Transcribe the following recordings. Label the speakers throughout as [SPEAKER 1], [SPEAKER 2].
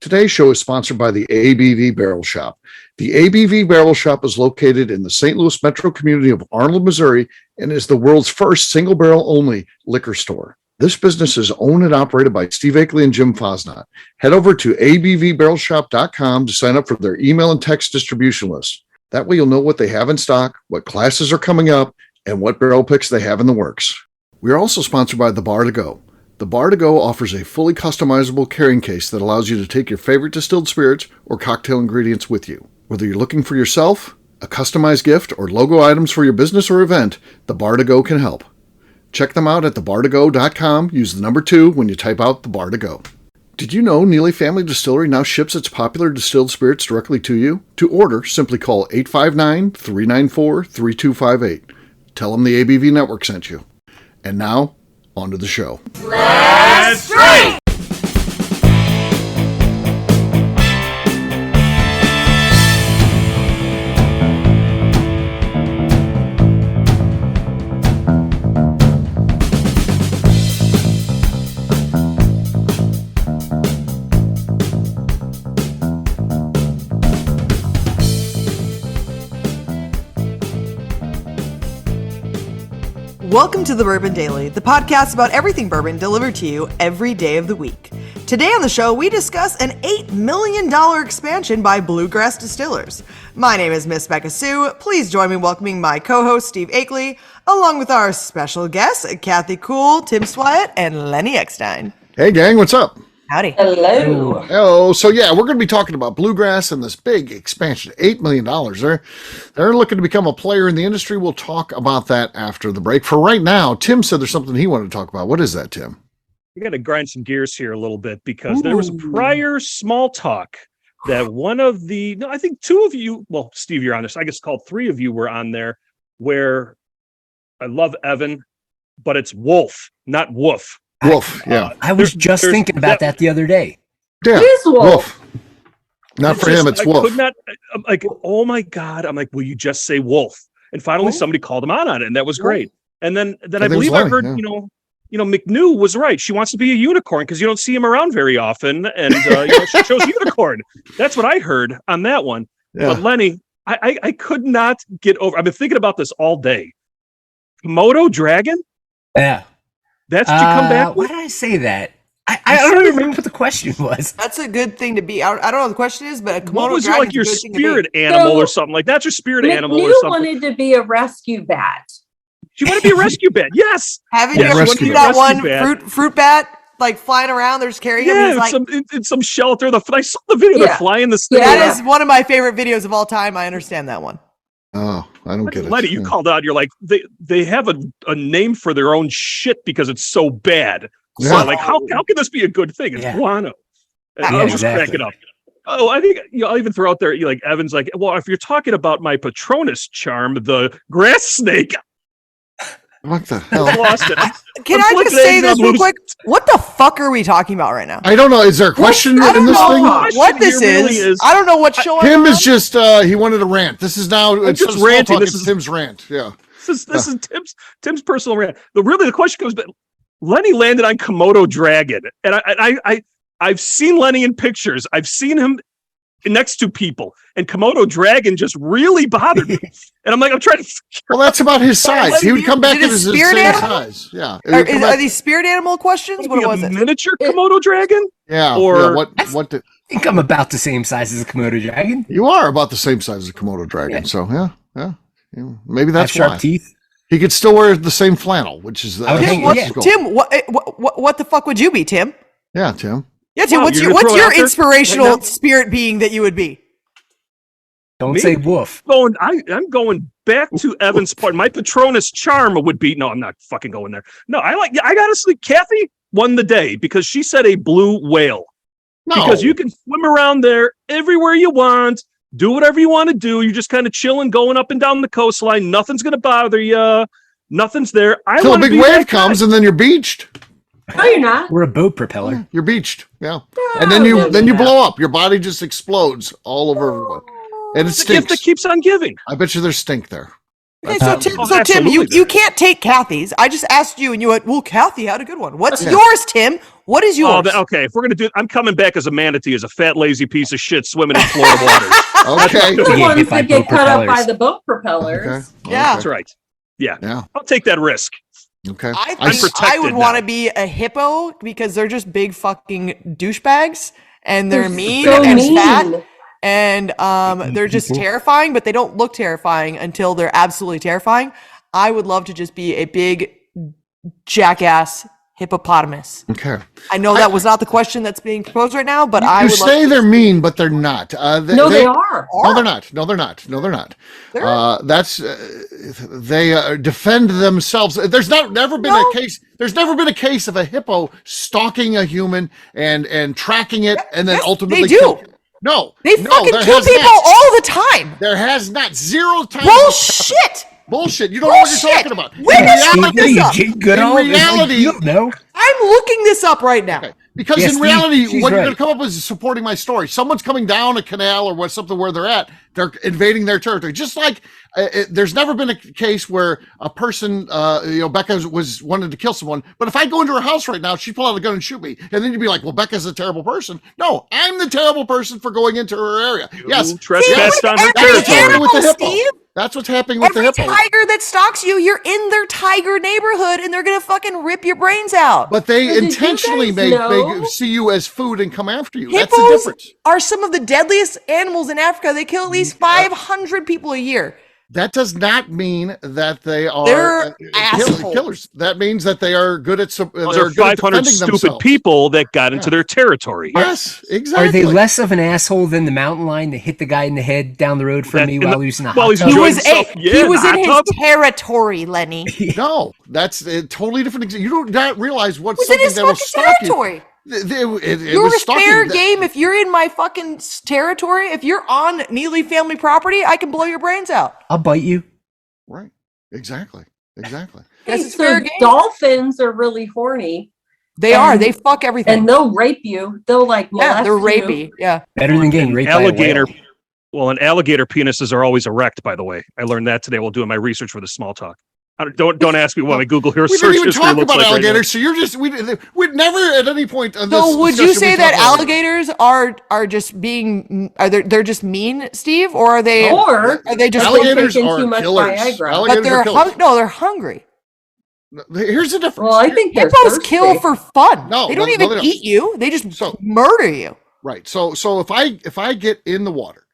[SPEAKER 1] Today's show is sponsored by the ABV Barrel Shop. The ABV Barrel Shop is located in the St. Louis metro community of Arnold, Missouri, and is the world's first single barrel only liquor store. This business is owned and operated by Steve Akeley and Jim Fosnot. Head over to abvbarrelshop.com to sign up for their email and text distribution list. That way you'll know what they have in stock, what classes are coming up, and what barrel picks they have in the works. We are also sponsored by The Bar to Go. The Bar to Go offers a fully customizable carrying case that allows you to take your favorite distilled spirits or cocktail ingredients with you. Whether you're looking for yourself, a customized gift, or logo items for your business or event, The Bar to Go can help. Check them out at thebar2go.com. Use the number 2 when you type out The Bar to Go. Did you know Neely Family Distillery now ships its popular distilled spirits directly to you? To order, simply call 859-394-3258. Tell them the ABV Network sent you. And now, on to the show.
[SPEAKER 2] Let's drink!
[SPEAKER 3] Welcome to the Bourbon Daily, the podcast about everything bourbon delivered to you every day of the week. Today on the show, we discuss an $8 million expansion by Bluegrass Distillers. My name is Miss Beka Sue. Please join me in welcoming my co-host, Steve Akeley, along with our special guests, Kathy Cool, Tim Swyatt, and Lenny Eckstein.
[SPEAKER 1] Hey, gang, what's up?
[SPEAKER 3] Howdy.
[SPEAKER 4] Hello.
[SPEAKER 1] Oh, so yeah, we're going to be talking about Bluegrass and this big expansion, $8 million. They're looking to become a player in the industry. We'll talk about that after the break. For right now, Tim said there's something he wanted to talk about. What is that, Tim?
[SPEAKER 5] We got to grind some gears here a little bit because there was prior small talk that one of the, no, I think two of you, well, Steve, you're on this. I guess called 3 of you were on there where I love Evan, but it's Wolf, not Woof.
[SPEAKER 1] Wolf, yeah.
[SPEAKER 4] I was just thinking about that the other day.
[SPEAKER 1] Yeah,
[SPEAKER 4] It is Wolf.
[SPEAKER 1] Not for him, it's Wolf.
[SPEAKER 5] Could not, I'm like, oh my God. I'm like, will you just say Wolf? And finally somebody called him on it, and that was great. And then I believe I heard, you know, McNew was right. She wants to be a unicorn because you don't see him around very often. And she chose unicorn. That's what I heard on that one. Yeah. But Lenny, I could not get over. I've been thinking about this all day. Komodo dragon?
[SPEAKER 4] Yeah.
[SPEAKER 5] That's what you come back with?
[SPEAKER 4] Why did I say that? I don't even remember what the question was.
[SPEAKER 3] That's a good thing to be. I don't know what the question is, but a Komodo
[SPEAKER 5] what was
[SPEAKER 3] dragon
[SPEAKER 5] like your
[SPEAKER 3] is a good
[SPEAKER 5] spirit
[SPEAKER 3] thing to be.
[SPEAKER 5] animal or something like that's your spirit animal or
[SPEAKER 6] McNew
[SPEAKER 5] something.
[SPEAKER 6] wanted to be a rescue bat.
[SPEAKER 5] She wanted to be a rescue bat. Yes.
[SPEAKER 3] Haven't
[SPEAKER 1] Yeah,
[SPEAKER 3] you ever
[SPEAKER 1] rescue
[SPEAKER 3] seen
[SPEAKER 1] bat.
[SPEAKER 3] that one
[SPEAKER 5] Rescue
[SPEAKER 3] fruit bat like flying around? They're just carrying him.
[SPEAKER 5] Yeah,
[SPEAKER 3] He's like,
[SPEAKER 5] in some shelter. I saw the video.
[SPEAKER 6] Yeah.
[SPEAKER 5] They're flying this thing.
[SPEAKER 3] that is one of my favorite videos of all time. I understand that one.
[SPEAKER 1] Oh, I don't get it.
[SPEAKER 5] Lenny, you called out. You're like, they have a name for their own shit because it's so bad. So
[SPEAKER 1] Yeah.
[SPEAKER 5] like, how can this be a good thing? It's guano. And
[SPEAKER 4] Yeah,
[SPEAKER 5] I'll just
[SPEAKER 4] exactly.
[SPEAKER 5] crack it up. Oh, I think I'll even throw out there. Like Evan's like, well, if you're talking about my Patronus charm, the grass snake,
[SPEAKER 1] What the
[SPEAKER 5] I
[SPEAKER 1] hell?
[SPEAKER 5] lost it.
[SPEAKER 3] Can
[SPEAKER 5] I'm
[SPEAKER 3] I
[SPEAKER 5] flipping
[SPEAKER 3] just say
[SPEAKER 5] eggs
[SPEAKER 3] this
[SPEAKER 5] on
[SPEAKER 3] real
[SPEAKER 5] loose.
[SPEAKER 3] quick? What the fuck are we talking about right now?
[SPEAKER 1] I don't know. Is there a question
[SPEAKER 3] I
[SPEAKER 1] in
[SPEAKER 3] don't
[SPEAKER 1] this
[SPEAKER 3] know
[SPEAKER 1] thing?
[SPEAKER 3] what this
[SPEAKER 5] Question here really
[SPEAKER 3] is.
[SPEAKER 5] is-
[SPEAKER 3] I don't know what show I'm
[SPEAKER 1] Tim
[SPEAKER 3] on.
[SPEAKER 1] is just, he wanted to rant. This is now, it's
[SPEAKER 5] just
[SPEAKER 1] small
[SPEAKER 5] ranting.
[SPEAKER 1] talk,
[SPEAKER 5] This
[SPEAKER 1] it's
[SPEAKER 5] is-
[SPEAKER 1] Tim's rant. Yeah.
[SPEAKER 5] This is Tim's personal rant. The question comes back. Lenny landed on Komodo dragon, and I've seen Lenny in pictures. I've seen him next to people, and Komodo dragon just really bothered me. And I'm like, I'm trying to.
[SPEAKER 1] Well, that's about his size. He would come back
[SPEAKER 3] Is it
[SPEAKER 1] at
[SPEAKER 3] a
[SPEAKER 1] his
[SPEAKER 3] spirit
[SPEAKER 1] same
[SPEAKER 3] animal?
[SPEAKER 1] size. Yeah. He would come
[SPEAKER 3] Are
[SPEAKER 1] back-
[SPEAKER 3] these spirit animal questions? What was it?
[SPEAKER 5] Miniature Komodo dragon?
[SPEAKER 1] Yeah.
[SPEAKER 5] or-
[SPEAKER 1] yeah, what did,
[SPEAKER 4] I think I'm about the same size as a Komodo dragon.
[SPEAKER 1] you are about the same size as a Komodo dragon.
[SPEAKER 4] Yeah.
[SPEAKER 1] So, yeah. Maybe that's
[SPEAKER 4] Have sharp
[SPEAKER 1] why.
[SPEAKER 4] teeth.
[SPEAKER 1] He could still wear the same flannel, which is
[SPEAKER 4] I would think-
[SPEAKER 1] that's
[SPEAKER 4] yeah.
[SPEAKER 1] his goal.
[SPEAKER 3] Tim, what the fuck would you be, Tim?
[SPEAKER 1] Yeah, Tim.
[SPEAKER 3] Yeah, Tim.
[SPEAKER 5] Wow,
[SPEAKER 3] what's
[SPEAKER 5] you're
[SPEAKER 3] your
[SPEAKER 5] gonna throw it out there
[SPEAKER 3] inspirational
[SPEAKER 5] right now?
[SPEAKER 3] spirit being that you would be?
[SPEAKER 4] Don't
[SPEAKER 5] Me?
[SPEAKER 4] say woof.
[SPEAKER 5] I'm going back to Evan's part. My Patronus charm would be. No, I'm not fucking going there. No, I gotta sleep. Kathy won the day because she said a blue whale.
[SPEAKER 1] No.
[SPEAKER 5] Because you can swim around there everywhere you want, do whatever you want to do. You're just kind of chilling, going up and down the coastline. Nothing's going to bother you. Nothing's there.
[SPEAKER 1] Till a
[SPEAKER 5] want to
[SPEAKER 1] big
[SPEAKER 5] be
[SPEAKER 1] wave
[SPEAKER 5] that guy.
[SPEAKER 1] comes and then you're beached.
[SPEAKER 6] No, you're not.
[SPEAKER 4] We're a boat propeller.
[SPEAKER 1] You're beached. Yeah. And then you blow up. Your body just explodes all over everyone. And it
[SPEAKER 5] It's the gift that
[SPEAKER 1] stinks.
[SPEAKER 5] keeps on giving.
[SPEAKER 1] I bet you there's stink there.
[SPEAKER 3] Okay, so Tim,
[SPEAKER 5] Oh,
[SPEAKER 3] Tim, you
[SPEAKER 5] absolutely.
[SPEAKER 3] can't take Kathy's. I just asked you, and you went, "Well, Kathy had a good one. What's
[SPEAKER 1] Yeah.
[SPEAKER 3] yours, Tim? What is yours?
[SPEAKER 5] Okay, if we're gonna do it, I'm coming back as a manatee, as a fat, lazy piece of shit swimming in Florida waters.
[SPEAKER 1] Okay.
[SPEAKER 6] The ones that get cut up by the boat propellers.
[SPEAKER 1] Okay.
[SPEAKER 3] Yeah.
[SPEAKER 5] That's right. Yeah.
[SPEAKER 1] Yeah.
[SPEAKER 5] I'll take that risk.
[SPEAKER 1] Okay.
[SPEAKER 3] I
[SPEAKER 5] I'm
[SPEAKER 3] think I
[SPEAKER 5] protected
[SPEAKER 3] would
[SPEAKER 5] now.
[SPEAKER 3] want to be a hippo because they're just big fucking douchebags and they're mean
[SPEAKER 6] so
[SPEAKER 3] and
[SPEAKER 6] mean.
[SPEAKER 3] fat and they're just terrifying, but they don't look terrifying until they're absolutely terrifying. I would love to just be a big jackass hippopotamus.
[SPEAKER 1] Okay.
[SPEAKER 3] I know that was not the question that's being proposed right now, but I
[SPEAKER 1] You
[SPEAKER 3] would love
[SPEAKER 1] say
[SPEAKER 3] to
[SPEAKER 1] they're mean, but they're not. They are.
[SPEAKER 6] No, they're not.
[SPEAKER 1] No, they're not. They defend themselves. There's never been a case. There's never been a case of a hippo stalking a human and tracking it and then
[SPEAKER 3] Yes,
[SPEAKER 1] ultimately
[SPEAKER 3] they do.
[SPEAKER 1] killing it. No,
[SPEAKER 3] They fucking kill people all the time.
[SPEAKER 1] There has not. Zero times.
[SPEAKER 3] Bullshit.
[SPEAKER 1] Bullshit. You don't know what you're talking about.
[SPEAKER 3] When did you look this up?
[SPEAKER 1] In reality,
[SPEAKER 3] I'm looking this up right now.
[SPEAKER 1] okay. Because
[SPEAKER 4] Yes,
[SPEAKER 1] in reality,
[SPEAKER 4] she's
[SPEAKER 1] what you're
[SPEAKER 4] right.
[SPEAKER 1] going to come up with is supporting my story. Someone's coming down a canal or something where they're at. They're invading their territory. Just like there's never been a case where a person, Beka wanted to kill someone. But if I go into her house right now, she'd pull out a gun and shoot me. And then you'd be like, well, Becca's a terrible person. No, I'm the terrible person for going into her area. Yes.
[SPEAKER 5] Trespassed on her
[SPEAKER 3] Every
[SPEAKER 5] territory.
[SPEAKER 3] animal,
[SPEAKER 1] With the hippo.
[SPEAKER 3] Steve.
[SPEAKER 1] That's what's happening with
[SPEAKER 3] Every
[SPEAKER 1] the hippo.
[SPEAKER 3] tiger that stalks you, you're in their tiger neighborhood and they're going to fucking rip your brains out.
[SPEAKER 1] But they
[SPEAKER 6] Did you
[SPEAKER 1] intentionally
[SPEAKER 6] guys know?
[SPEAKER 1] see you as food and come after you. That's the
[SPEAKER 3] Hippos
[SPEAKER 1] difference.
[SPEAKER 3] are some of the deadliest animals in Africa. They kill at least 500 people a year.
[SPEAKER 1] That does not mean that they are
[SPEAKER 3] They're assholes.
[SPEAKER 1] killers. That means that they are good at
[SPEAKER 5] Those
[SPEAKER 1] they're
[SPEAKER 5] are
[SPEAKER 1] good at
[SPEAKER 5] 500
[SPEAKER 1] defending
[SPEAKER 5] stupid
[SPEAKER 1] themselves.
[SPEAKER 5] people that got into their territory.
[SPEAKER 1] Yes, exactly.
[SPEAKER 4] Are they less of an asshole than the mountain lion that hit the guy in the head down the road from me while he was in a hot
[SPEAKER 5] he's
[SPEAKER 4] tub?
[SPEAKER 3] He
[SPEAKER 5] enjoying
[SPEAKER 3] was,
[SPEAKER 5] himself.
[SPEAKER 3] he was in
[SPEAKER 5] hot
[SPEAKER 3] his
[SPEAKER 5] tub.
[SPEAKER 3] territory, Lenny. He
[SPEAKER 1] No, that's a totally different. You do not realize what
[SPEAKER 3] was in
[SPEAKER 1] something
[SPEAKER 3] his
[SPEAKER 1] that was
[SPEAKER 3] fucking
[SPEAKER 1] stalking.
[SPEAKER 3] territory.
[SPEAKER 1] It
[SPEAKER 3] You're
[SPEAKER 1] was
[SPEAKER 3] a
[SPEAKER 1] stalking.
[SPEAKER 3] fair game. If you're in my fucking territory, if you're on Neely family property, I can blow your brains out.
[SPEAKER 4] I'll bite you.
[SPEAKER 1] Right. Exactly. Exactly.
[SPEAKER 3] Guess it's
[SPEAKER 6] So
[SPEAKER 3] fair game.
[SPEAKER 6] dolphins are really horny
[SPEAKER 3] They are. They fuck everything.
[SPEAKER 6] and they'll rape you. They'll
[SPEAKER 3] Yeah, they're
[SPEAKER 6] molest you.
[SPEAKER 3] rapey. Yeah.
[SPEAKER 4] Better than getting raped
[SPEAKER 5] Alligator.
[SPEAKER 4] by a whale.
[SPEAKER 5] Well, and alligator penises are always erect, by the way. I learned that today while doing my research for the small talk. Don't ask me what my Google
[SPEAKER 1] We
[SPEAKER 5] search
[SPEAKER 1] didn't even
[SPEAKER 5] history
[SPEAKER 1] talk
[SPEAKER 5] looks
[SPEAKER 1] about
[SPEAKER 5] like right now.
[SPEAKER 1] alligators, so you're just we'd never at any point on this.
[SPEAKER 3] So would you
[SPEAKER 1] discussion
[SPEAKER 3] say
[SPEAKER 1] we
[SPEAKER 3] that
[SPEAKER 1] talk about
[SPEAKER 3] alligators are just being they're just mean, Steve, or are they
[SPEAKER 6] Or
[SPEAKER 3] are they just
[SPEAKER 1] alligators
[SPEAKER 6] taking
[SPEAKER 1] are
[SPEAKER 6] too much
[SPEAKER 1] killers.
[SPEAKER 6] Viagra.
[SPEAKER 3] but
[SPEAKER 1] Alligators
[SPEAKER 3] they're
[SPEAKER 1] are killers.
[SPEAKER 3] they're hungry.
[SPEAKER 1] Here's the difference.
[SPEAKER 6] well, I think they're
[SPEAKER 3] Hippos
[SPEAKER 6] thirsty.
[SPEAKER 3] kill for fun.
[SPEAKER 1] No,
[SPEAKER 3] they don't
[SPEAKER 1] no,
[SPEAKER 3] even
[SPEAKER 1] they don't.
[SPEAKER 3] eat you. They just
[SPEAKER 1] So-
[SPEAKER 3] murder you.
[SPEAKER 1] Right. So if I get in the water,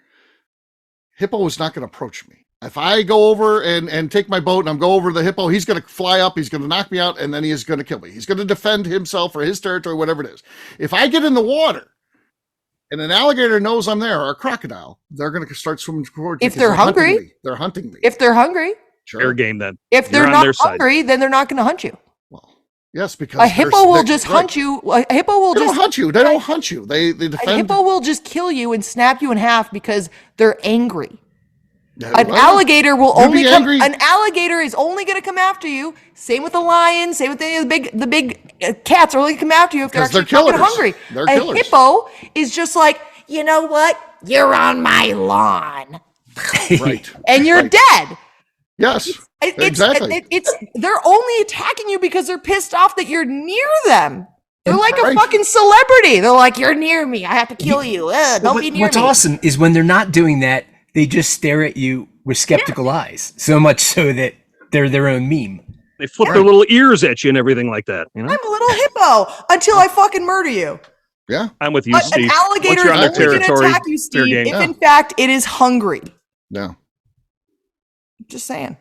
[SPEAKER 1] hippo is not going to approach me. If I go over and take my boat and I'm go over the hippo, he's going to fly up, he's going to knock me out, and then he is going to kill me. He's going to defend himself or his territory, whatever it is. If I get in the water and an alligator knows I'm there or a crocodile, they're going to start swimming towards me
[SPEAKER 3] If
[SPEAKER 1] 'cause
[SPEAKER 3] they're
[SPEAKER 1] hunting
[SPEAKER 3] hungry?
[SPEAKER 1] me. They're hunting me.
[SPEAKER 3] If they're hungry,
[SPEAKER 1] Sure.
[SPEAKER 5] Fair game then.
[SPEAKER 3] if they're
[SPEAKER 5] You're on
[SPEAKER 3] not
[SPEAKER 5] their side.
[SPEAKER 3] hungry, then they're not going to hunt you.
[SPEAKER 1] Well, yes, because
[SPEAKER 3] A hippo will just hunt you. A hippo will
[SPEAKER 1] They don't
[SPEAKER 3] just
[SPEAKER 1] hunt you. They don't hunt you. They
[SPEAKER 3] a
[SPEAKER 1] defend.
[SPEAKER 3] hippo will just kill you and snap you in half because they're angry.
[SPEAKER 1] Yeah,
[SPEAKER 3] An
[SPEAKER 1] well,
[SPEAKER 3] alligator will
[SPEAKER 1] you
[SPEAKER 3] only
[SPEAKER 1] be
[SPEAKER 3] come.
[SPEAKER 1] angry.
[SPEAKER 3] An alligator is only going to come after you. Same with the lion. Same with any of the big cats are only going to come after you if they're
[SPEAKER 1] Because they're
[SPEAKER 3] actually fucking
[SPEAKER 1] killers.
[SPEAKER 3] hungry.
[SPEAKER 1] They're
[SPEAKER 3] A
[SPEAKER 1] killers.
[SPEAKER 3] hippo is just like, you know what? You're on my lawn,
[SPEAKER 1] Right.
[SPEAKER 3] and you're
[SPEAKER 1] Right.
[SPEAKER 3] dead.
[SPEAKER 1] Yes.
[SPEAKER 3] It's
[SPEAKER 1] Exactly.
[SPEAKER 3] it's they're only attacking you because they're pissed off that you're near them. They're like a
[SPEAKER 1] Right.
[SPEAKER 3] fucking celebrity. They're like, you're near me. I have to kill you. Don't be near
[SPEAKER 4] What's
[SPEAKER 3] me.
[SPEAKER 4] awesome is when they're not doing that, they just stare at you with skeptical eyes. So much so that they're their own meme.
[SPEAKER 5] They flip their little ears at you and everything like that. You know,
[SPEAKER 3] I'm a little hippo until I fucking murder you.
[SPEAKER 1] Yeah.
[SPEAKER 5] I'm with you,
[SPEAKER 3] But
[SPEAKER 5] Steve.
[SPEAKER 3] an
[SPEAKER 5] Once
[SPEAKER 3] alligator
[SPEAKER 5] you're on
[SPEAKER 3] is
[SPEAKER 5] their
[SPEAKER 3] only going to
[SPEAKER 5] territory,
[SPEAKER 3] attack you,
[SPEAKER 5] fair
[SPEAKER 3] Steve,
[SPEAKER 5] game.
[SPEAKER 3] if in fact it is hungry.
[SPEAKER 1] Yeah.
[SPEAKER 3] Just saying.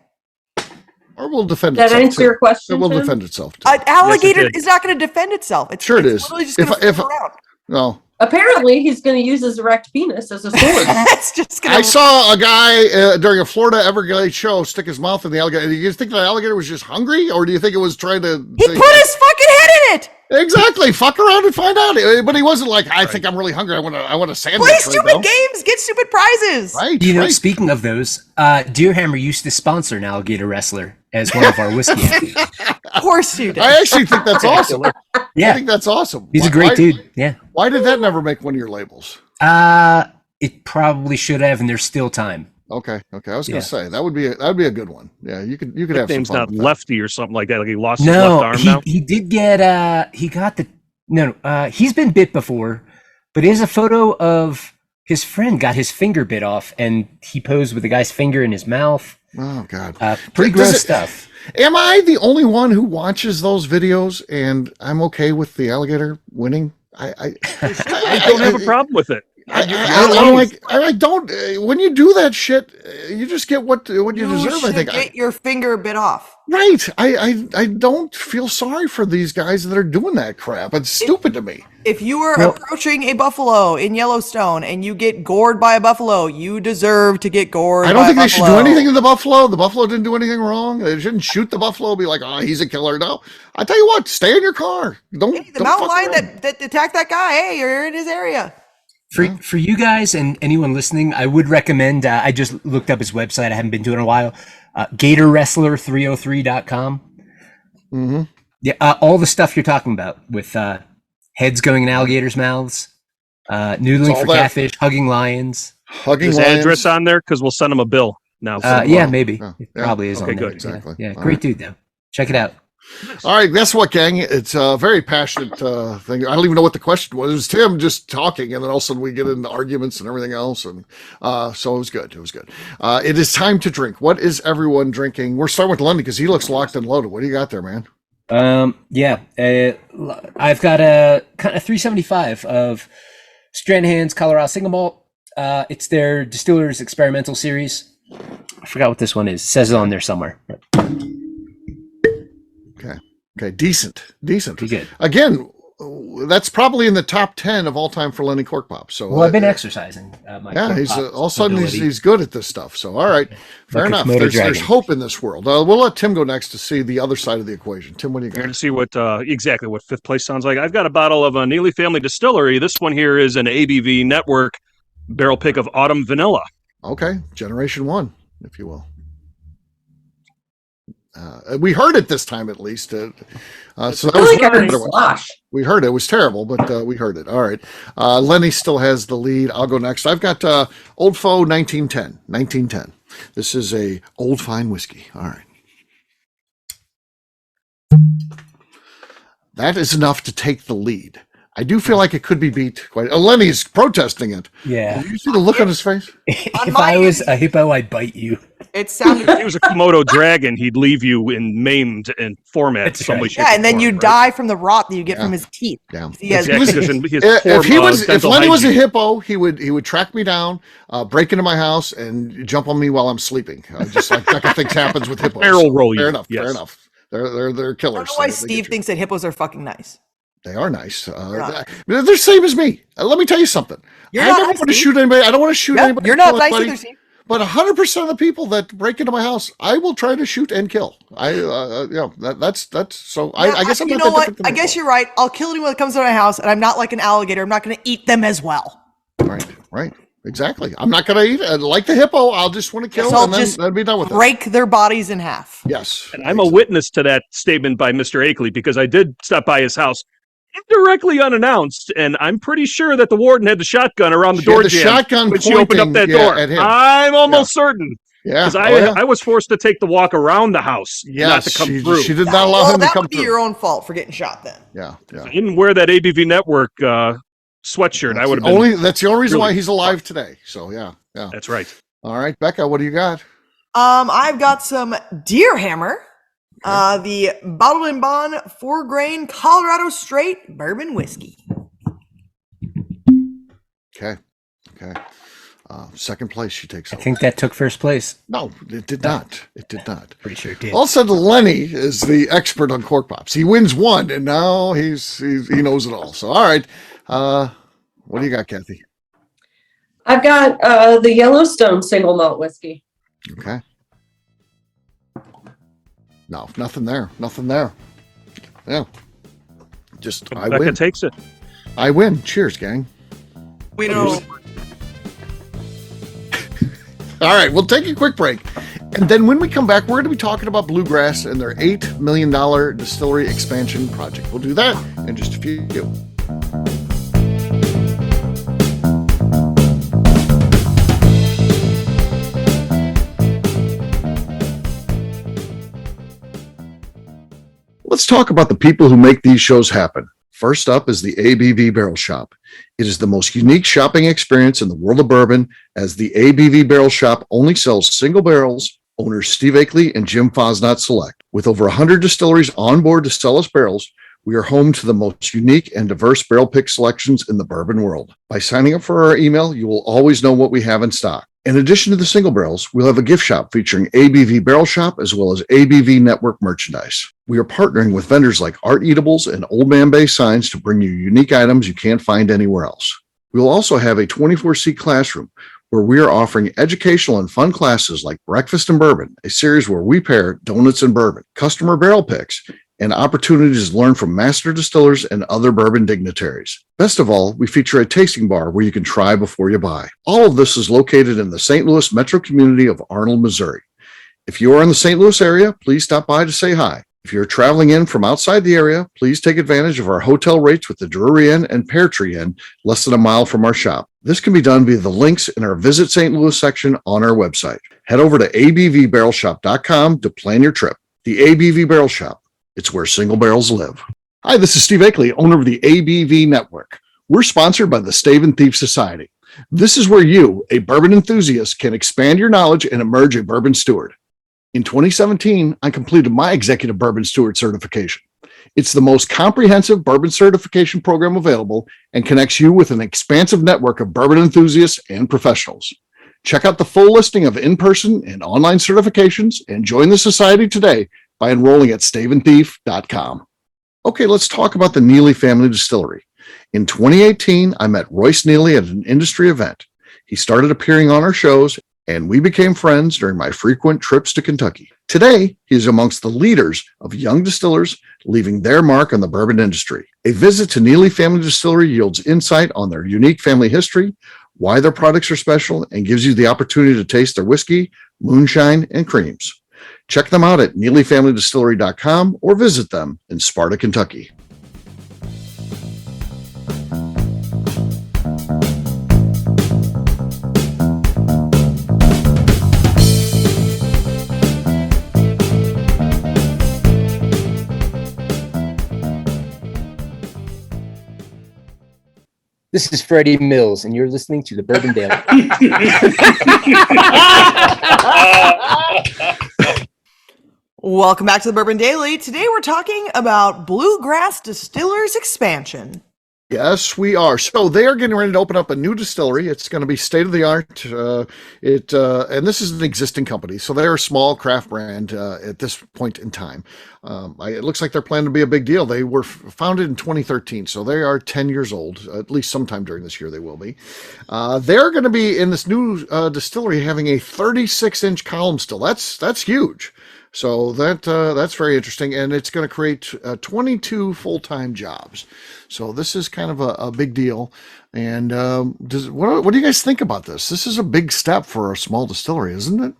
[SPEAKER 1] Or will defend
[SPEAKER 6] Does
[SPEAKER 1] itself.
[SPEAKER 6] that answer
[SPEAKER 1] too.
[SPEAKER 6] your question?
[SPEAKER 1] It will
[SPEAKER 6] Tim?
[SPEAKER 1] defend itself. Too.
[SPEAKER 3] An alligator
[SPEAKER 5] did.
[SPEAKER 3] is not going to defend itself. It's
[SPEAKER 1] Sure it
[SPEAKER 3] it's
[SPEAKER 1] is.
[SPEAKER 3] literally just
[SPEAKER 1] If-
[SPEAKER 3] going to
[SPEAKER 1] if-
[SPEAKER 3] flip around.
[SPEAKER 1] No.
[SPEAKER 6] Apparently, he's going to use his erect penis as a sword.
[SPEAKER 3] It's just going
[SPEAKER 1] I
[SPEAKER 3] to.
[SPEAKER 1] saw a guy during a Florida Everglades show stick his mouth in the alligator. Do you think the alligator was just hungry, or do you think it was trying to?
[SPEAKER 3] He put his fucking head in it.
[SPEAKER 1] Exactly. Fuck around and find out. But he wasn't like, I think I'm really hungry. I want a sandwich.
[SPEAKER 3] Play
[SPEAKER 1] right
[SPEAKER 3] stupid
[SPEAKER 1] now."
[SPEAKER 3] games. Get stupid prizes.
[SPEAKER 1] Right.
[SPEAKER 4] You know,
[SPEAKER 1] right.
[SPEAKER 4] speaking of those, Deer Hammer used to sponsor an alligator wrestler as one of our whiskey athletes.
[SPEAKER 3] Of course you did.
[SPEAKER 1] I actually think that's awesome. I
[SPEAKER 4] Yeah,
[SPEAKER 1] think that's awesome.
[SPEAKER 4] he's a
[SPEAKER 1] Why-
[SPEAKER 4] great
[SPEAKER 1] why-
[SPEAKER 4] dude. Yeah.
[SPEAKER 1] Why did that never make one of your labels?
[SPEAKER 4] It probably should have, and there's still time.
[SPEAKER 1] Okay. I was
[SPEAKER 4] Yeah.
[SPEAKER 1] gonna say that would be a good one. Yeah, you could have some
[SPEAKER 5] Name's
[SPEAKER 1] fun
[SPEAKER 5] not
[SPEAKER 1] with that.
[SPEAKER 5] Lefty or something like that. Like he lost his left
[SPEAKER 4] No,
[SPEAKER 5] arm now.
[SPEAKER 4] he did get he got the No, he's been bit before, but he has a photo of his friend got his finger bit off, and he posed with the guy's finger in his mouth.
[SPEAKER 1] Oh, God.
[SPEAKER 4] Pretty gross stuff.
[SPEAKER 1] Am I the only one who watches those videos and I'm okay with the alligator winning? I
[SPEAKER 5] don't have a problem with it.
[SPEAKER 1] I don't. When you do that shit, you just get what you deserve. I think
[SPEAKER 3] get your finger bit off.
[SPEAKER 1] Right. I don't feel sorry for these guys that are doing that crap. It's stupid to me.
[SPEAKER 3] If you are approaching a buffalo in Yellowstone and you get gored by a buffalo, you deserve to get gored.
[SPEAKER 1] I don't think they should do anything to the buffalo. The buffalo didn't do anything wrong. They shouldn't shoot the buffalo. Be like, oh, he's a killer. No, I tell you what, stay in your car. Don't.
[SPEAKER 3] Hey, the mountain lion that attacked that guy. Hey, you're in his area.
[SPEAKER 4] For you guys and anyone listening, I would recommend, I just looked up his website. I haven't been to it in a while. GatorWrestler303.com.
[SPEAKER 1] Mm-hmm.
[SPEAKER 4] Yeah, all the stuff you're talking about with heads going in alligators' mouths, noodling for catfish, hugging lions.
[SPEAKER 5] His address on there? Because we'll send him a bill now.
[SPEAKER 4] Yeah, maybe. It probably is on there.
[SPEAKER 1] Good, exactly.
[SPEAKER 4] Yeah, great dude, though. Check it out.
[SPEAKER 1] All right, guess what, gang? It's a very passionate thing. I don't even know what the question was. It was Tim just talking, and then all of a sudden we get into arguments and everything else. And so it was good. It was good. It is time to drink. What is everyone drinking? We're starting with Lenny because he looks locked and loaded. What do you got there, man?
[SPEAKER 4] I've got a kind of 375 of Stranahan's Colorado Single Malt. It's their Distillers Experimental Series. I forgot what this one is. It says it on there somewhere.
[SPEAKER 1] Okay, decent.
[SPEAKER 4] Pretty good.
[SPEAKER 1] Again, that's probably in the top 10 of all time for Lenny Cork Pop. So,
[SPEAKER 4] well, I've been exercising.
[SPEAKER 1] He's all of a sudden he's good at this stuff. So, all right, fair enough. There's hope in this world. We'll let Tim go next to see the other side of the equation. Tim, what do you got?
[SPEAKER 5] We're going to see what exactly what fifth place sounds like. I've got a bottle of a Neely Family Distillery. This one here is an ABV Network barrel pick of Autumn Vanilla.
[SPEAKER 1] Okay, Generation 1, if you will. We heard it this time at least. So that was we heard it. It was terrible, but we heard it. All right. Lenny still has the lead. I'll go next. I've got Old Foe 1910. This is a old fine whiskey. All right. That is enough to take the lead. I do feel like it could be beat quite. Lenny's protesting it.
[SPEAKER 4] Yeah.
[SPEAKER 1] Did you see the look on his face?
[SPEAKER 4] If I was a hippo, I'd bite you.
[SPEAKER 3] It sounded.
[SPEAKER 5] If he was a Komodo dragon, he'd leave you in maimed and format.
[SPEAKER 3] And then you die from the rot that you get from his teeth.
[SPEAKER 1] Yeah.
[SPEAKER 3] If
[SPEAKER 1] Lenny was a hippo, he would track me down, break into my house, and jump on me while I'm sleeping. Just like that kind of thing happens with hippos.
[SPEAKER 5] Barrel roll you.
[SPEAKER 1] Fair enough. Yes. Fair enough. They're killers.
[SPEAKER 3] I don't know why Steve thinks that hippos are fucking nice.
[SPEAKER 1] They are nice. They're the same as me. Let me tell you something. I never want to shoot anybody. I don't want to shoot anybody.
[SPEAKER 3] You're not nice either, Steve.
[SPEAKER 1] But 100% of the people that break into my house, I will try to shoot and kill. That's so. I guess I'm not that different than
[SPEAKER 3] I guess you're right. I'll kill anyone that comes to my house, and I'm not like an alligator. I'm not going to eat them as well.
[SPEAKER 1] Right. Exactly. I'm not going to eat it. Like the hippo, I'll just want to kill and then be done with it.
[SPEAKER 3] Break their bodies in half.
[SPEAKER 1] Yes.
[SPEAKER 5] And I'm a witness to that statement by Mr. Akeley because I did stop by his house indirectly unannounced, and I'm pretty sure that the warden had the shotgun around the door jam when she opened up that door. I'm almost certain.
[SPEAKER 1] Yeah.
[SPEAKER 5] Because I was forced to take the walk around the house not to come through.
[SPEAKER 1] She did not allow him to come through.
[SPEAKER 3] That would be your own fault for getting shot then.
[SPEAKER 1] Yeah.
[SPEAKER 5] If I didn't wear that ABV Network sweatshirt, I would have been.
[SPEAKER 1] That's the only reason why he's alive today. So, yeah.
[SPEAKER 5] That's right.
[SPEAKER 1] All right, Beka, what do you got?
[SPEAKER 3] I've got some Deer Hammer. The Bottled and Bond 4-grain Colorado Straight Bourbon Whiskey.
[SPEAKER 1] Okay. Second place she takes over.
[SPEAKER 4] I think that took first place.
[SPEAKER 1] No, it did not.
[SPEAKER 4] Pretty sure it did.
[SPEAKER 1] All of a sudden, Lenny is the expert on cork pops. He wins one, and now he knows it all. So, all right. What do you got, Kathy?
[SPEAKER 6] I've got the Yellowstone single malt whiskey.
[SPEAKER 1] Okay. No, nothing there. Yeah. I win.
[SPEAKER 5] Takes it.
[SPEAKER 1] I win. Cheers, gang.
[SPEAKER 3] We know.
[SPEAKER 1] All right, we'll take a quick break. And then when we come back, we're going to be talking about Bluegrass and their $8 million distillery expansion project. We'll do that in just a few. Let's talk about the people who make these shows happen. First up is the ABV Barrel Shop. It is the most unique shopping experience in the world of bourbon, as the ABV Barrel Shop only sells single barrels. Owners Steve Akeley and Jim Fosnot select. With over 100 distilleries on board to sell us barrels, we are home to the most unique and diverse barrel pick selections in the bourbon world. By signing up for our email, you will always know what we have in stock. In addition to the single barrels, we'll have a gift shop featuring ABV Barrel Shop as well as ABV Network merchandise. We are partnering with vendors like Art Eatables and Old Man Bay Signs to bring you unique items you can't find anywhere else. We will also have a 24-seat classroom where we are offering educational and fun classes like Breakfast and Bourbon, a series where we pair donuts and bourbon, customer barrel picks, and opportunities to learn from master distillers and other bourbon dignitaries. Best of all, we feature a tasting bar where you can try before you buy. All of this is located in the St. Louis metro community of Arnold, Missouri. If you are in the St. Louis area, please stop by to say hi. If you're traveling in from outside the area, please take advantage of our hotel rates with the Drury Inn and Pear Tree Inn, less than a mile from our shop. This can be done via the links in our Visit St. Louis section on our website. Head over to abvbarrelshop.com to plan your trip. The ABV Barrel Shop. It's where single barrels live. Hi, this is Steve Akeley, owner of the ABV Network. We're sponsored by the Stave and Thief Society. This is where you, a bourbon enthusiast, can expand your knowledge and emerge a bourbon steward. In 2017, I completed my Executive Bourbon Steward certification. It's the most comprehensive bourbon certification program available and connects you with an expansive network of bourbon enthusiasts and professionals. Check out the full listing of in-person and online certifications and join the society today by enrolling at staveandthief.com. Okay, let's talk about the Neely Family Distillery. In 2018, I met Royce Neely at an industry event. He started appearing on our shows, and we became friends during my frequent trips to Kentucky. Today, he is amongst the leaders of young distillers leaving their mark on the bourbon industry. A visit to Neely Family Distillery yields insight on their unique family history, why their products are special, and gives you the opportunity to taste their whiskey, moonshine, and creams. Check them out at NeelyFamilyDistillery.com or visit them in Sparta, Kentucky.
[SPEAKER 4] This is Freddie Mills, and you're listening to the Bourbon Daily.
[SPEAKER 3] Welcome back to the Bourbon Daily. Today we're talking about Bluegrass Distillers expansion.
[SPEAKER 1] Yes, we are. So they are getting ready to open up a new distillery. It's going to be state of the art. And this is an existing company, so they're a small craft brand at this point in time. It looks like they're planning to be a big deal. They were founded in 2013, so they are 10 years old. At least sometime during this year they will be. They're going to be in this new distillery having a 36-inch column still. That's huge. So that's very interesting, and it's going to create 22 full-time jobs. So this is kind of a big deal. And what do you guys think about this? This is a big step for a small distillery, isn't it?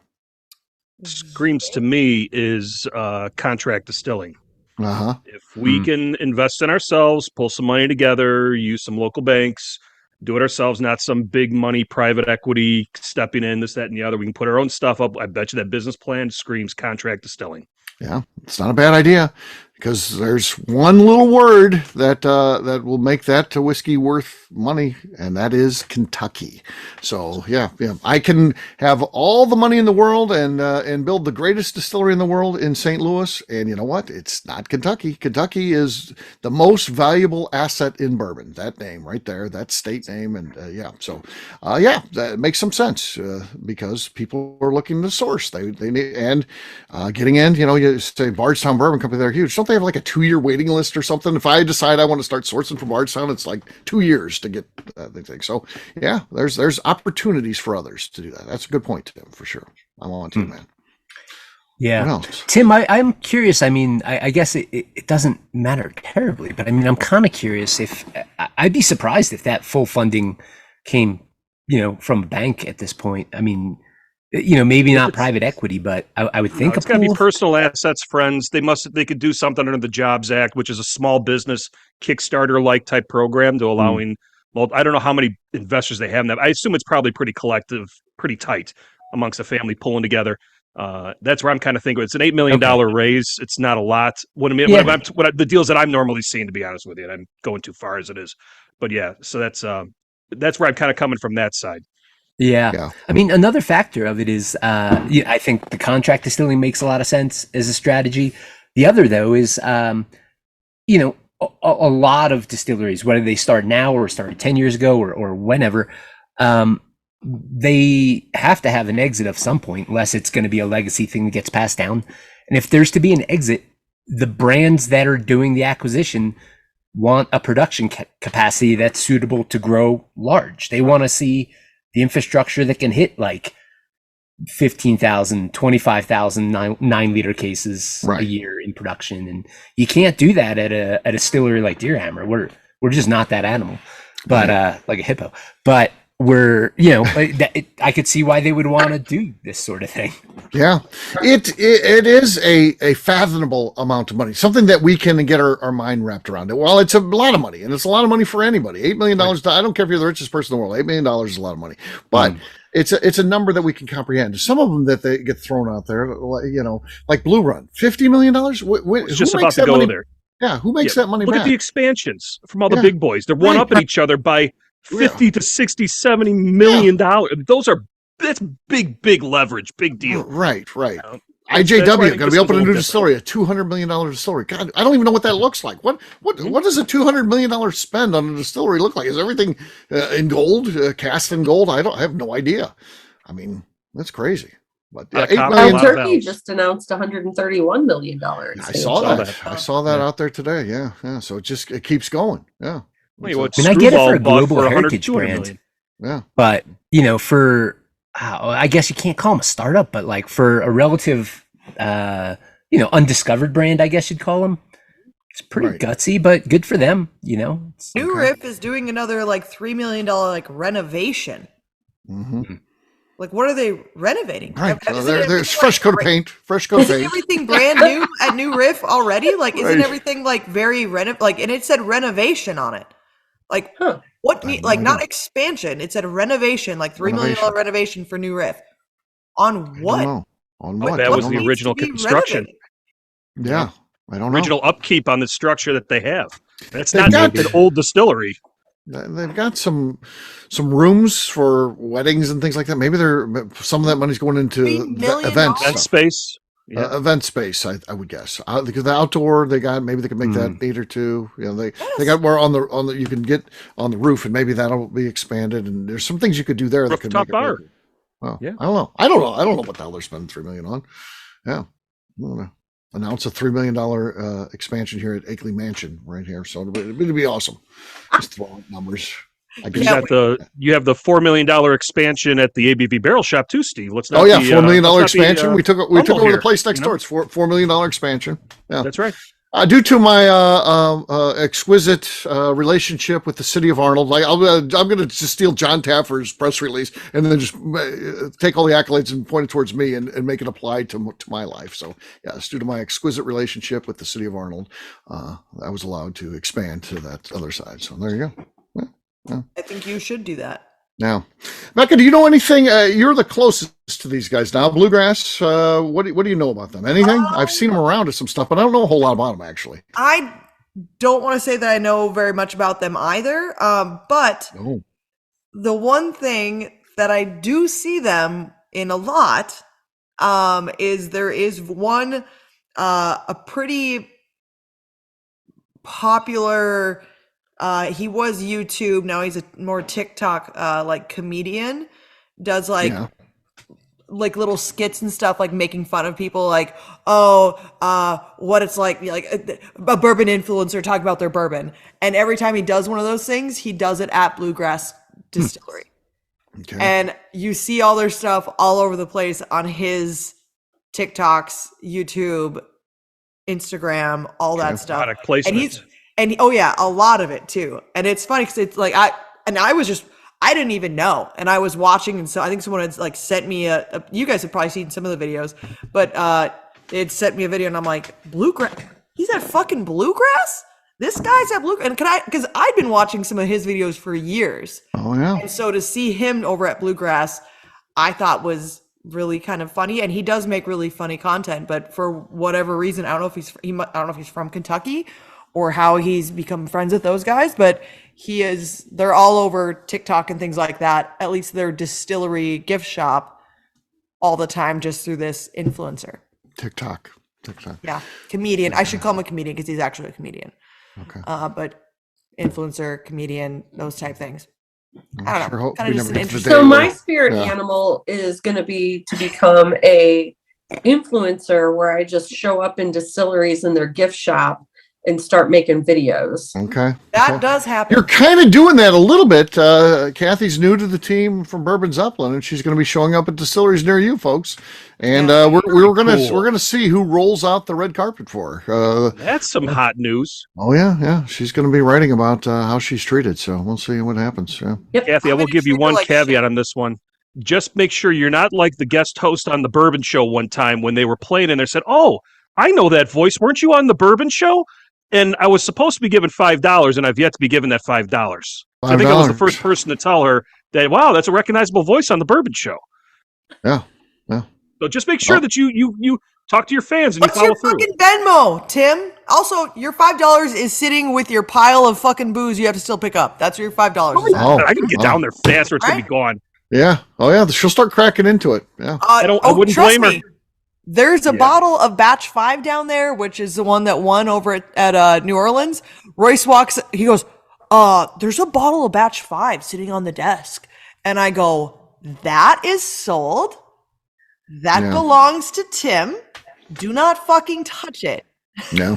[SPEAKER 5] Screams to me is contract distilling.
[SPEAKER 1] Uh-huh.
[SPEAKER 5] If we can invest in ourselves, pull some money together, use some local banks, do it ourselves, not some big money private equity stepping in, this, that, and the other. We can put our own stuff up. I bet you that business plan screams contract distilling.
[SPEAKER 1] Yeah, it's not a bad idea, because there's one little word that will make that whiskey worth money, and that is Kentucky. So yeah, I can have all the money in the world and build the greatest distillery in the world in St. Louis, and you know what? It's not Kentucky. Kentucky is the most valuable asset in bourbon. That name right there, that state name, and that makes some sense because people are looking to source. They need, and getting in. You say Bardstown Bourbon Company, they're huge. Don't they have like a 2-year waiting list or something? If I decide I want to start sourcing from Bardstown, it's like 2 years to get the thing. So yeah, there's opportunities for others to do that. That's a good point, Tim, for sure. I'm on to you, man.
[SPEAKER 4] Yeah. Tim, I'm curious. I mean, I guess it doesn't matter terribly, but I mean, I'm kind of curious if I'd be surprised if that full funding came, from a bank at this point. I mean, maybe not private equity, but I would think
[SPEAKER 5] it's got to be personal assets, friends. They could do something under the Jobs Act, which is a small business Kickstarter-like type program to allowing. Well, I don't know how many investors they have in that. I assume it's probably pretty collective, pretty tight amongst the family pulling together. That's where I'm kind of thinking it's an $8 million raise. It's not a lot. The deals that I'm normally seeing, to be honest with you, and I'm going too far as it is. But yeah, so that's where I'm kind of coming from that side.
[SPEAKER 4] Yeah. I mean, another factor of it is, I think the contract distilling makes a lot of sense as a strategy. The other, though, is, a lot of distilleries, whether they start now or started 10 years ago or whenever, they have to have an exit of some point, unless it's going to be a legacy thing that gets passed down. And if there's to be an exit, the brands that are doing the acquisition want a production capacity that's suitable to grow large. They want to see the infrastructure that can hit like 15,000, 25,000 9-liter cases a year in production. And you can't do that at a distillery like Deerhammer. We're just not that animal, but like a hippo. But we're, I could see why they would want to do this sort of thing.
[SPEAKER 1] Yeah, it is a fathomable amount of money, something that we can get our mind wrapped around. Well, it's a lot of money, and it's a lot of money for anybody. $8 million. I don't care if you're the richest person in the world. $8 million is a lot of money, but it's a number that we can comprehend. Some of them that they get thrown out there, like Blue Run, $50 million.
[SPEAKER 5] It's just about to go there.
[SPEAKER 1] Yeah, who makes that money
[SPEAKER 5] back? Look at the expansions from all the big boys. They're one-upping each other by 50 to 60, 70 million dollars. That's big leverage, big deal.
[SPEAKER 1] Right. IJW going to be opening a new distillery, a $200 million distillery. God, I don't even know what that looks like. What does a $200 million spend on a distillery look like? Is everything in gold, cast in gold? I have no idea. I mean, that's crazy. But $8 million.
[SPEAKER 6] Turkey just announced $131 million.
[SPEAKER 1] I saw that. I saw that out there today. Yeah. So it keeps going. Yeah.
[SPEAKER 4] I get it for a global heritage brand.
[SPEAKER 1] Yeah.
[SPEAKER 4] But, I guess you can't call them a startup, but like for a relative, undiscovered brand, I guess you'd call them. It's pretty gutsy, but good for them,
[SPEAKER 3] New Riff is doing another like $3 million renovation.
[SPEAKER 1] Mm-hmm.
[SPEAKER 3] Like, what are they renovating?
[SPEAKER 1] Right. There's fresh coat of paint.
[SPEAKER 3] Isn't everything brand new at New Riff already? Like, isn't everything like very and it said renovation on it. Like, what? Not expansion. It said renovation, like $3 million renovation for New Riff. On what?
[SPEAKER 1] On what?
[SPEAKER 5] That was the original construction.
[SPEAKER 1] Yeah, I don't know.
[SPEAKER 5] Original upkeep on the structure that they have. That's not an old distillery.
[SPEAKER 1] They've got some rooms for weddings and things like that. Maybe some of that money's going into event
[SPEAKER 5] space.
[SPEAKER 1] Yeah. Event space, I would guess, because the outdoor maybe they could make that 8 or 2. They got more on the you can get on the roof, and maybe that'll be expanded. And there's some things you could do there that could make it
[SPEAKER 5] bar.
[SPEAKER 1] Well, yeah. I don't know what the hell they're spending $3 million on. Yeah, I don't know. Announce a $3 million expansion here at Akeley Mansion right here, so it'd be awesome. Just throwing numbers.
[SPEAKER 5] You have the $4 million expansion at the ABV Barrel Shop too, Steve.
[SPEAKER 1] $4 million expansion. We took over the place next door. It's $4 million expansion. Yeah,
[SPEAKER 5] that's right.
[SPEAKER 1] Due to my exquisite relationship with the city of Arnold, I'm going to just steal John Taffer's press release and then just take all the accolades and point it towards me and make it apply to my life. So yeah, it's due to my exquisite relationship with the city of Arnold, I was allowed to expand to that other side. So there you go. Yeah.
[SPEAKER 3] I think you should do that.
[SPEAKER 1] Now, Beka, do you know anything? You're the closest to these guys now. Bluegrass, what do you know about them? Anything? I've seen them around at some stuff, but I don't know a whole lot about them, actually.
[SPEAKER 3] I don't want to say that I know very much about them either, but the one thing that I do see them in a lot is there is one, a pretty popular... he was YouTube. Now he's a more TikTok, like comedian, does like little skits and stuff, like making fun of people, like, what it's like a bourbon influencer talking about their bourbon. And every time he does one of those things, he does it at Bluegrass Distillery. Okay. And you see all their stuff all over the place on his TikToks, YouTube, Instagram, all that stuff.
[SPEAKER 5] Product placement.
[SPEAKER 3] And a lot of it too. And it's funny because it's like I didn't even know. And I was watching, and so I think someone had like sent me you guys have probably seen some of the videos, but it sent me a video, and I'm like, Bluegrass? He's at fucking Bluegrass? This guy's at Bluegrass? And because I'd been watching some of his videos for years.
[SPEAKER 1] Oh yeah.
[SPEAKER 3] And so to see him over at Bluegrass, I thought was really kind of funny, and he does make really funny content. But for whatever reason, I don't know if I don't know if he's from Kentucky or how he's become friends with those guys, but they're all over TikTok and things like that. At least their distillery gift shop all the time, just through this influencer.
[SPEAKER 1] TikTok.
[SPEAKER 3] Yeah, comedian. I should call him a comedian because he's actually a comedian.
[SPEAKER 1] Okay.
[SPEAKER 3] But influencer, comedian, those type things. I don't know.
[SPEAKER 1] Kind of just an interesting.
[SPEAKER 6] So my spirit animal is going to be to become a influencer where I just show up in distilleries in their gift shop and start making videos.
[SPEAKER 1] Okay.
[SPEAKER 3] That does happen.
[SPEAKER 1] You're kind of doing that a little bit. Kathy's new to the team from Bourbon Zeppelin, and she's going to be showing up at distilleries near you folks. And we're gonna see who rolls out the red carpet for her.
[SPEAKER 5] That's some hot news.
[SPEAKER 1] Oh yeah. She's going to be writing about how she's treated. So we'll see what happens. Yeah.
[SPEAKER 6] Yep.
[SPEAKER 5] Kathy, I will give you one caveat on this one. Just make sure you're not like the guest host on the Bourbon Show one time when they were playing and they said, "Oh, I know that voice. Weren't you on the Bourbon Show?" And I was supposed to be given $5, and I've yet to be given that $5. So I think I was the first person to tell her that, wow, that's a recognizable voice on the Bourbon Show.
[SPEAKER 1] Yeah.
[SPEAKER 5] So just make sure that you talk to your fans and
[SPEAKER 3] What's
[SPEAKER 5] you follow
[SPEAKER 3] your
[SPEAKER 5] through.
[SPEAKER 3] fucking Venmo, Tim? Also, your $5 is sitting with your pile of fucking booze you have to still pick up. That's where your $5 is.
[SPEAKER 5] I can get down there fast or it's going to be gone.
[SPEAKER 1] Yeah. Oh yeah. She'll start cracking into it. Yeah.
[SPEAKER 5] I wouldn't blame her.
[SPEAKER 3] There's a bottle of Batch 5 down there, which is the one that won over at New Orleans. Royce he goes, there's a bottle of Batch 5 sitting on the desk. And I go, that is sold. That belongs to Tim. Do not fucking touch it.
[SPEAKER 1] No.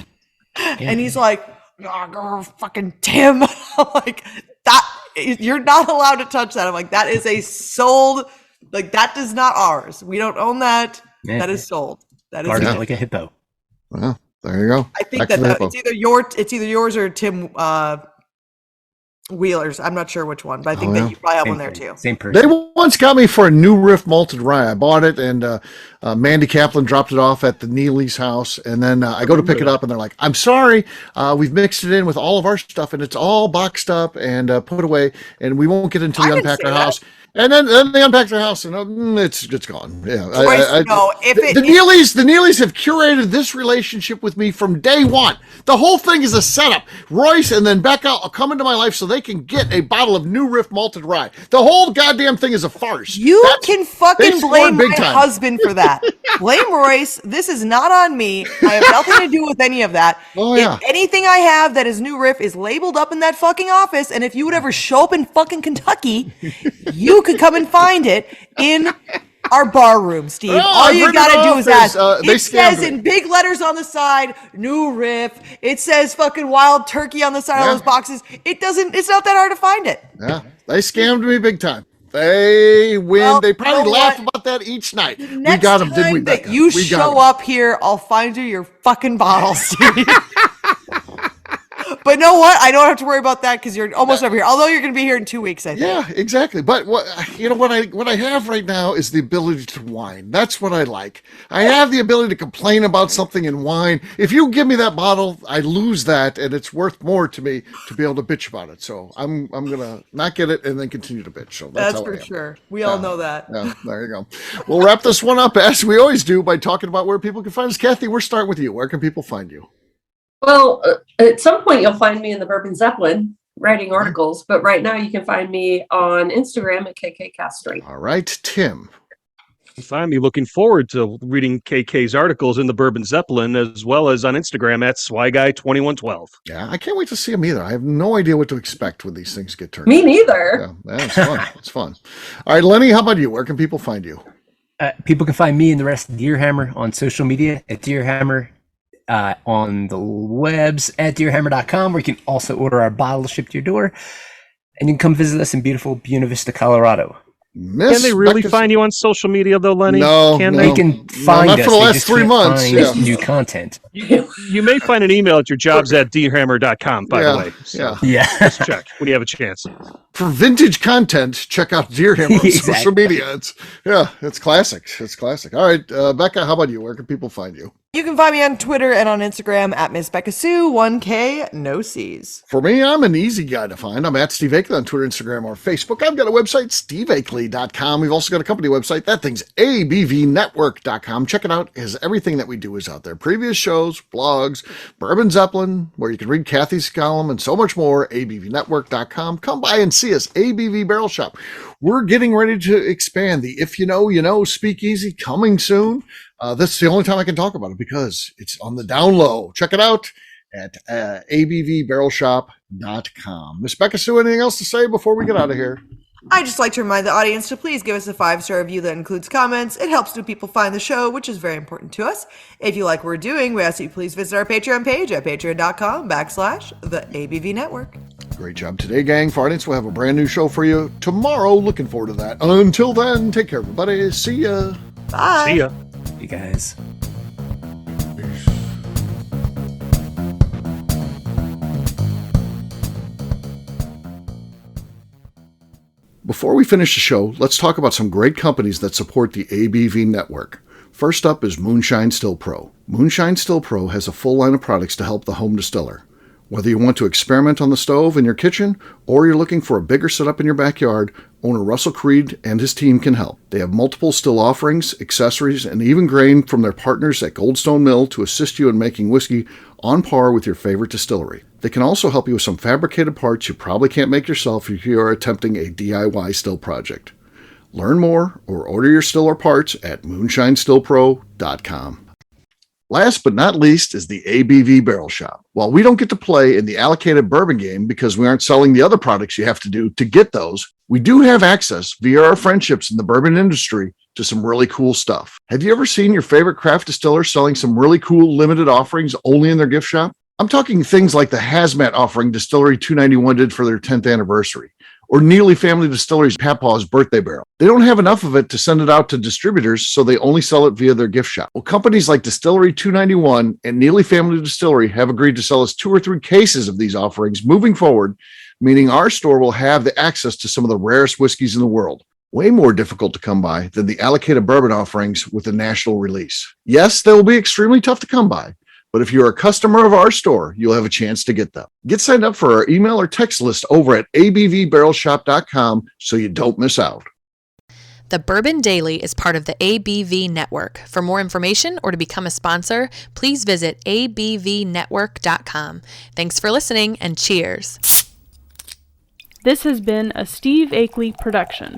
[SPEAKER 3] And he's like, oh, fucking Tim. I'm like, you're not allowed to touch that. I'm like, that is a sold, like that is not ours. We don't own that.
[SPEAKER 4] Yeah.
[SPEAKER 3] That is sold. That is
[SPEAKER 4] like a hippo.
[SPEAKER 1] Well, there you go.
[SPEAKER 3] I think it's either yours or Tim Wheeler's. I'm not sure which one, but I think that you probably have one there too.
[SPEAKER 4] Same person.
[SPEAKER 1] They once got me for a New Riff malted rye. I bought it, and Mandy Kaplan dropped it off at the Neely's house, and then I go to pick it up, and they're like, "I'm sorry, we've mixed it in with all of our stuff, and it's all boxed up and put away, and we won't get it until you unpack our house." And then they unpacked their house, and it's gone. Yeah, the Neelys have curated this relationship with me from day one. The whole thing is a setup. Royce and then Beka will come into my life so they can get a bottle of New Riff malted rye. The whole goddamn thing is a farce.
[SPEAKER 3] Can fucking blame my husband for that. Blame Royce. This is not on me. I have nothing to do with any of that. If anything I have that is New Riff is labeled up in that fucking office, and if you would ever show up in fucking Kentucky, you could come and find it in our bar room, Steve. All you gotta do is ask. It says in big letters on the side, New Riff. It says fucking Wild Turkey on the side of those boxes. It's not that hard to find it.
[SPEAKER 1] Yeah, they scammed me big time. They win.
[SPEAKER 3] Well,
[SPEAKER 1] they probably laugh about that each night.
[SPEAKER 3] Next
[SPEAKER 1] we got them, didn't we?
[SPEAKER 3] That you show up here, I'll find you your fucking bottle, Steve. But know what? I don't have to worry about that because you're almost over here. Although you're going to be here in 2 weeks, I think.
[SPEAKER 1] Yeah, exactly. But what I have right now is the ability to whine. That's what I like. I have the ability to complain about something and whine. If you give me that bottle, I lose that, and it's worth more to me to be able to bitch about it. So I'm gonna not get it and then continue to bitch. So that's
[SPEAKER 3] for sure. We all know that.
[SPEAKER 1] Yeah, there you go. We'll wrap this one up as we always do by talking about where people can find us. Kathy, we're starting with you. Where can people find you?
[SPEAKER 6] Well, at some point you'll find me in the Bourbon Zeppelin writing articles, but right now you can find me on Instagram at KK Castry.
[SPEAKER 1] All right, Tim.
[SPEAKER 5] Find me looking forward to reading KK's articles in the Bourbon Zeppelin as well as on Instagram at SwyGuy2112.
[SPEAKER 1] Yeah, I can't wait to see them either. I have no idea what to expect when these things get turned.
[SPEAKER 6] Me neither.
[SPEAKER 1] Yeah, it's fun. It's fun. All right, Lenny, how about you? Where can people find you?
[SPEAKER 4] People can find me and the rest of Deerhammer on social media at Deerhammer. On the webs at deerhammer.com, where you can also order our bottle shipped to your door. And you can come visit us in beautiful Buena Vista, Colorado.
[SPEAKER 5] Can they really find you on social media, though, Lenny?
[SPEAKER 1] No,
[SPEAKER 4] they can find us.
[SPEAKER 1] Not for the last 3 months.
[SPEAKER 4] New content.
[SPEAKER 5] You may find an email at your jobs at deerhammer.com, by the way. So just check when you have a chance.
[SPEAKER 1] For vintage content, check out Deerhammer on social media. It's classic. It's classic. All right, Beka, how about you? Where can people find you?
[SPEAKER 3] You can find me on Twitter and on Instagram at Miss Beka Sue, 1K, no C's.
[SPEAKER 1] For me, I'm an easy guy to find. I'm at Steve Akeley on Twitter, Instagram, or Facebook. I've got a website, steveakeley.com. We've also got a company website. That thing's abvnetwork.com. Check it out, as everything that we do is out there. Previous shows, blogs, Bourbon Zeppelin, where you can read Kathy's column, and so much more, abvnetwork.com. Come by and see us, ABV Barrel Shop. We're getting ready to expand the If You Know, You Know speakeasy, coming soon. This is the only time I can talk about it because it's on the down low. Check it out at abvbarrelshop.com. Miss Beka Sue, anything else to say before we get out of here?
[SPEAKER 3] I'd just like to remind the audience to please give us a 5-star review that includes comments. It helps new people find the show, which is very important to us. If you like what we're doing, we ask that you please visit our Patreon page at patreon.com/the ABV Network.
[SPEAKER 1] Great job today, gang. For audience, we'll have a brand new show for you tomorrow. Looking forward to that. Until then, take care, everybody. See ya.
[SPEAKER 3] Bye.
[SPEAKER 5] See ya.
[SPEAKER 4] You guys.
[SPEAKER 1] Before we finish the show, let's talk about some great companies that support the ABV network. First up is Moonshine Still Pro. Moonshine Still Pro has a full line of products to help the home distiller. Whether you want to experiment on the stove in your kitchen or you're looking for a bigger setup in your backyard, owner Russell Creed and his team can help. They have multiple still offerings, accessories, and even grain from their partners at Goldstone Mill to assist you in making whiskey on par with your favorite distillery. They can also help you with some fabricated parts you probably can't make yourself if you are attempting a DIY still project. Learn more or order your still or parts at moonshinestillpro.com. Last but not least is the ABV Barrel Shop. While we don't get to play in the allocated bourbon game because we aren't selling the other products you have to do to get those, we do have access via our friendships in the bourbon industry to some really cool stuff. Have you ever seen your favorite craft distiller selling some really cool limited offerings only in their gift shop? I'm talking things like the hazmat offering Distillery 291 did for their 10th anniversary, or Neely Family Distillery's Papaw's birthday barrel. They don't have enough of it to send it out to distributors, so they only sell it via their gift shop. Well, companies like Distillery 291 and Neely Family Distillery have agreed to sell us 2 or 3 cases of these offerings moving forward, meaning our store will have the access to some of the rarest whiskeys in the world. Way more difficult to come by than the allocated bourbon offerings with a national release. Yes, they will be extremely tough to come by, but if you're a customer of our store, you'll have a chance to get them. Get signed up for our email or text list over at abvbarrelshop.com so you don't miss out.
[SPEAKER 2] The Bourbon Daily is part of the ABV Network. For more information or to become a sponsor, please visit abvnetwork.com. Thanks for listening and cheers.
[SPEAKER 7] This has been a Steve Akeley production.